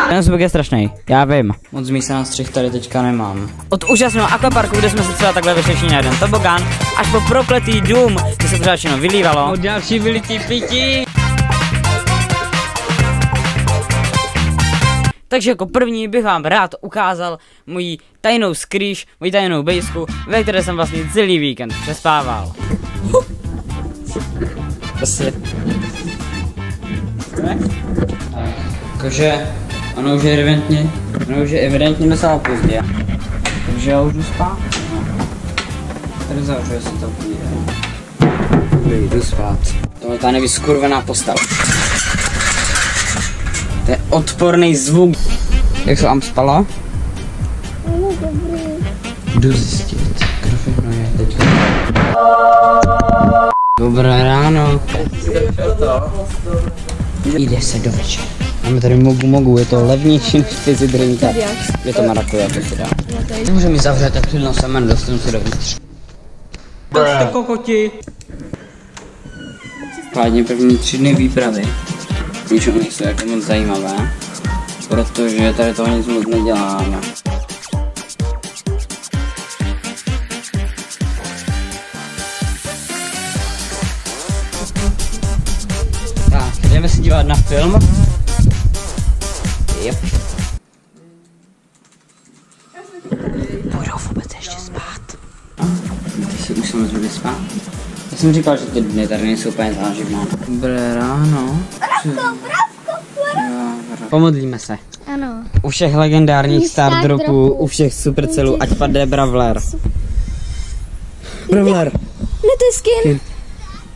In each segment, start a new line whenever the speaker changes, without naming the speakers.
Ten zvuk je strašný, já vím. Moc místa na střih tady teďka nemám. Od úžasného akvaparku, kde jsme se třeba takhle vyšli na jeden tobogán, až po prokletý dům, kde se pořád všechno vylívalo. Od další vylitý pití. Takže jako první bych vám rád ukázal moji tajnou skrýš, moji tajnou bejsku, ve které jsem vlastně celý víkend přespával. Prostě. Jakože ono už je evidentně docela pozdě. Takže já už jdu spát. Tady zavřu, jestli to půjde. Jdu spát. Tohle ta nevyskurvená postava. To je odporný zvuk. Jak se vám spalo?
Ano, dobrý.
Jdu zjistit, kdo všechno je teďka. Dobré ráno. Jde se do večera. Máme tady mogu, je to levnější než fizzy drinka. Je to marakuja, to si dá. Může mi zavřet, tak přidnou sama, dostanu se dovnitř. Jste kokoti. Pádně první 3 dny výpravy. Ničeho nejsou jako moc zajímavé, protože tady toho nic moc neděláme. Tak, jdeme se dívat na film. Yep. Budou vůbec ještě spát? Ty si už samozřejmě spát? Já jsem říkal, že ty dny tady nejsou úplně záživné. Dobré ráno. Pomodlíme se.
Ano.
U všech legendárních Stardropů, u všech supercelů, ať padne Bravler. Bravler.
Ne, to je skin.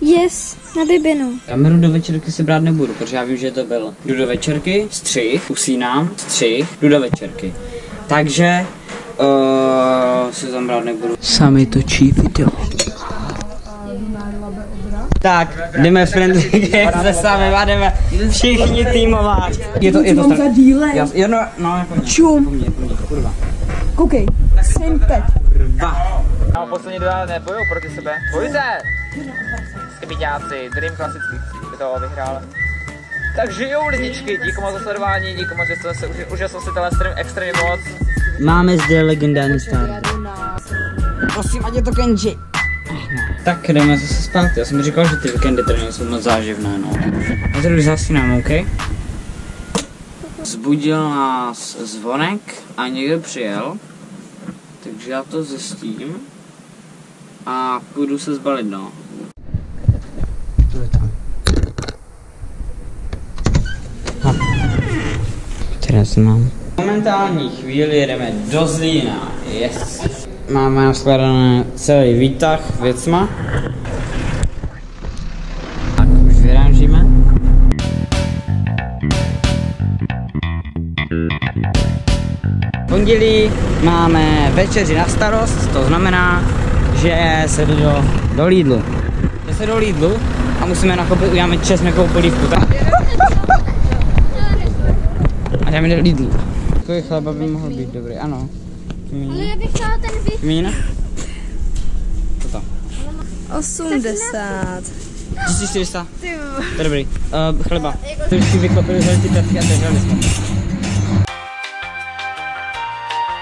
Yes, na bibinu.
Kameru do večerky si brát nebudu, protože já vím, že to byl. Jdu do večerky, střih, usínám, střih, jdu do večerky. Takže si tam brát nebudu. Sami točí video. Tak, jdeme friendly game se sami, jdeme všichni týmovat. Je to no, jako čum. Kurva.
Koukej, jsem teď.
Kurva.
No, poslední dva nebojou proti sebe. Bojujte! Skybiťáci, Dream klasický, by to vyhrál. Takže jo, lidičky, díky moc za sledování, díky moc, že jste se užil si tenhle stream extrémně moc.
Máme zde legendární star. Prosím, ať je to Kenji. Tak jdeme zase spát, já jsem říkal, že ty víkendy tady nejsou moc záživné, no. Já tady zasínám, OK? Zbudil nás zvonek a někdo přijel, takže já to zjistím a půjdu se zbalit, no. To je tam. Teraz mám. V momentální chvíli jedeme do Zlína, yes. Máme naskladané celý výtah věcma. Tak už vyrážíme. V pondělí máme večeři na starost, to znamená, že se jde do Lidlu. Jde se do Lidlu a musíme nakoupit, uděláme česnekovou polívku. A jdeme do Lidlu. Takový chleba by mohl být dobrý, ano.
Ale já bych chtěla ten víc.
Mína? Co to?
80.
1400. To je dobrý. Chleba. To už si vyklopili ty tatky a drželi jsme.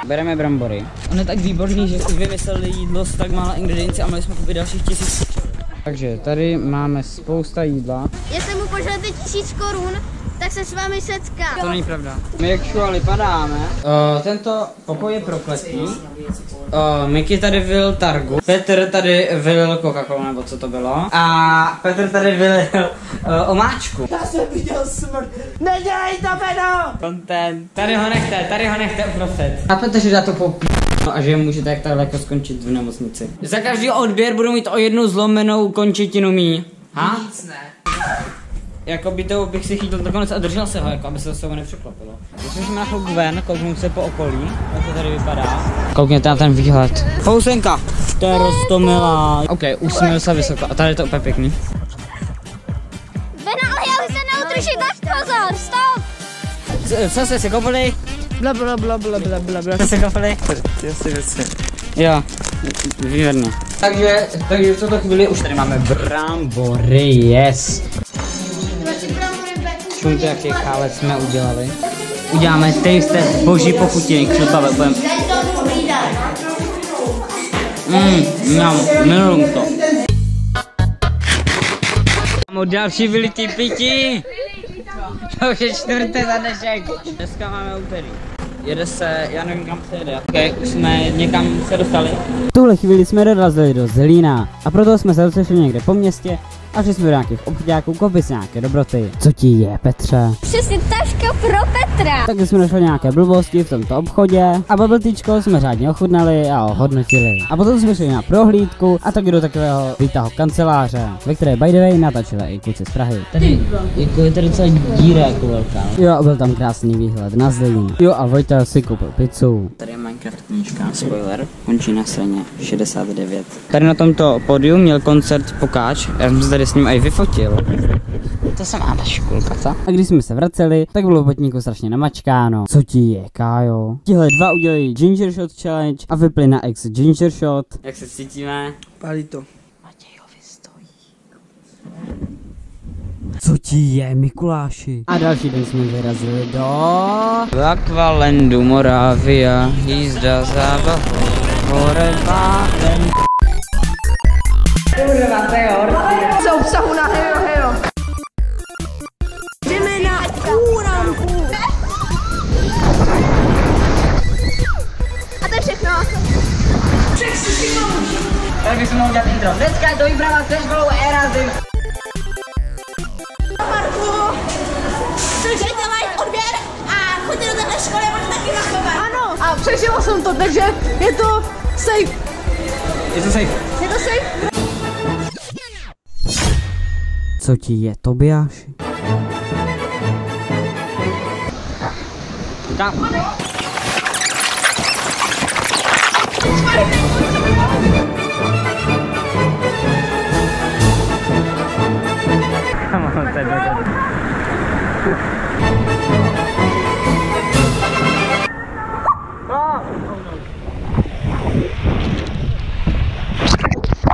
Bereme brambory. On je tak výborný, že si vymysleli jídlo s tak mála ingredienci a měli jsme koupit dalších 1000. Takže tady máme spousta jídla.
Jestli mu pošlete 1000 korun, tak se s vámi setkám.
To není pravda. My jak šuali padáme. Tento pokoj je prokletý. Miky tady vylil targu. Petr tady vylil Coca-Colu, nebo co to bylo. A Petr tady vylil omáčku.
Já jsem viděl smrt. Nedělej to, Beno!
Content. Tady ho nechte uprostřed. A Petr, že dá to popí. A že můžete jak takhle jako skončit v nemocnici. Za každý odběr budu mít o 1 zlomenou končetinu míň. Ha?
Nic ne.
Jako by to bych si chytil dokonce a držel se ho, jako aby se to s sebou nepřeklopilo. Když jsme na chvilku ven, kouknu se po okolí, jak to tady vypadá. Koukněte na ten výhled. Fousenka! To je roztomilá. OK, už jsme se vysoko a tady je to úplně pěkný.
Beno, ale já už se neudržím, tak pozor, stop!
Co jste si koupili?
Bla bla bla bla bla bla bla.
Co jste si koupili? Jo, výborně. Takže v tuto chvíli už tady máme brambory, yes. Šumte, jaký chálec jsme udělali. uděláme taste boží pochutiny k šlupavě. Miluju to. Mám další vylitý pití. To už je 4. za dnešek. Dneska máme úterý. Jede se, já nevím kam se jede. Okay, už jsme někam se dostali. V tuhle chvíli jsme dorazili do Zlína a proto jsme se rozešli někde po městě a šli jsme do nějakých obchodáků koupit si nějaké dobroty. Co ti je, Petře?
Přesně taška pro Petra.
Takže jsme našli nějaké blbosti v tomto obchodě a bubble jsme řádně ochutnali a ohodnotili. A potom jsme šli na prohlídku a taky do takového výtahu kanceláře, ve které by the way natočili i kluci z Prahy. Tady jako je tady docela díra jako velká. Jo, a byl tam krásný výhled na Zlín. Jo, a Vojta si koupil pizzu. Tady je Minecraft knížka, spoiler, končí na straně 69. Tady na tomto pódiu měl koncert Pokáč, já jsem se tady s ním i vyfotil. To jsem má ta škulka, co? A když jsme se vraceli, tak bylo v botníku strašně namačkáno. Co ti je, Kájo? Tihle dva udělali Ginger Shot Challenge a vypli na X Ginger Shot. Jak se cítíme?
Pálí to.
Matějovi stojí. Co ti je, Mikuláši? A další den jsme vyrazili do Aqualandu Moravia, jízda zábavu, horevátem. Kurva, to je horší.
Co obsahu na hejo. Jdeme na úramku.
A to je všechno.
Tady bychom mohli udělat intro. Dneska je to výprava se školou Erasmus.
Dejte like, odběr a choďte do téhle školy, máte taky machovat.
Ano. A přežila jsem to, takže je to safe.
Je to safe.
Je to safe.
Co ti je, Tobiáši? Tam.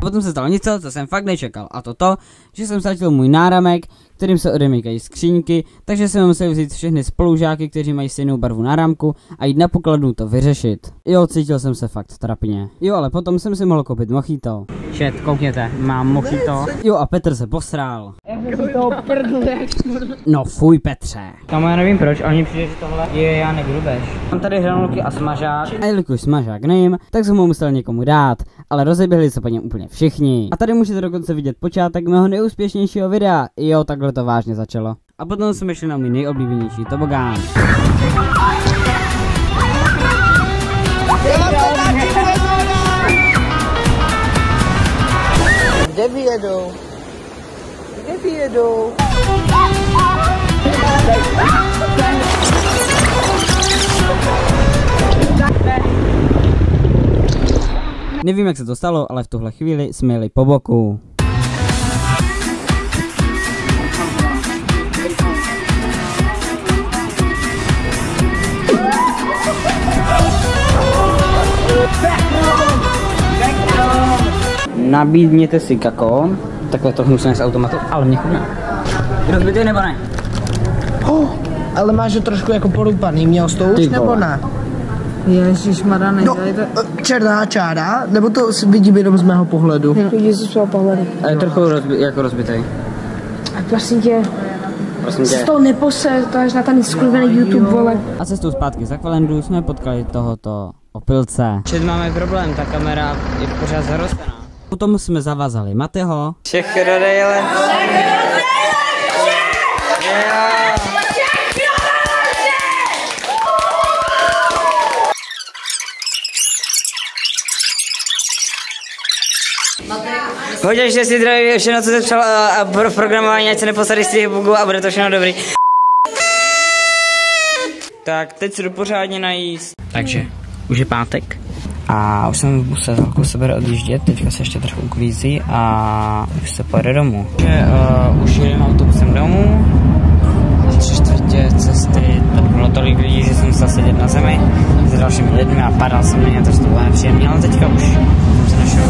Potom se stalo něco, co jsem fakt nečekal, a to, že jsem ztratil můj náramek, kterým se odemykají skřínky, takže jsem musel vzít všechny spolužáky, kteří mají stejnou barvu náramku a jít na pokladnu to vyřešit. Jo, cítil jsem se fakt trapně. Jo, ale potom jsem si mohl koupit mojito. Chat, koukněte, mám mojito. Jo, a Petr se posral. No fuj, Petře. Tam já nevím proč, ale mně přijde, že tohle je Jánek Rubeš. Mám tady hranolky a smažák. A jelikož smažák nejím, tak jsem ho musel někomu dát, ale rozeběhli se po něm úplně všichni. A tady můžete dokonce vidět počátek mého nejúspěšnějšího videa. Jo, takhle to vážně začalo. A potom jsme šli na můj nejoblíbenější tobogán.
Kde vyjedou? Kde vyjedou?
Nevím, jak se to stalo, ale v tuhle chvíli jsme jeli po boku. Nabídněte si kakao, takové to hnusné z automatu, ale mě chutná. Rozbitý nebo ne?
Ale máš ho trošku jako poloupaný, měl s tou už nebo ne?
Ježišmarja, nedělej to.
Černá čára, nebo to vidím jenom z mého pohledu?
Vidíš z svého pohledu.
A je trochu jako rozbitý.
A prosím tě, z toho neposer, to až na ten skurvený YouTube, vole.
A cestou zpátky z Aqualandu jsme potkali tohoto opilce. Čet máme problém, ta kamera je pořád zarostlá. Potom jsme zavazali Mateho. Všechno dejle. Hodně si zdraví, všechno, co se přál a pro programování, ať se neposadí z těch bugů a bude to všechno dobrý. Tak, teď se jdu pořádně najíst. Takže, už je pátek. A už jsem v buse, velkou se bude odjíždět, teďka se ještě trochu uklízí a už se pojede domů. Takže už jedeme autobusem domů. 3/4 cesty, to bylo tolik lidí, že jsem musel sedět na zemi s dalšími lidmi a padal jsem na ně, takže to bylo nepříjemné, ale teďka už jsem se našel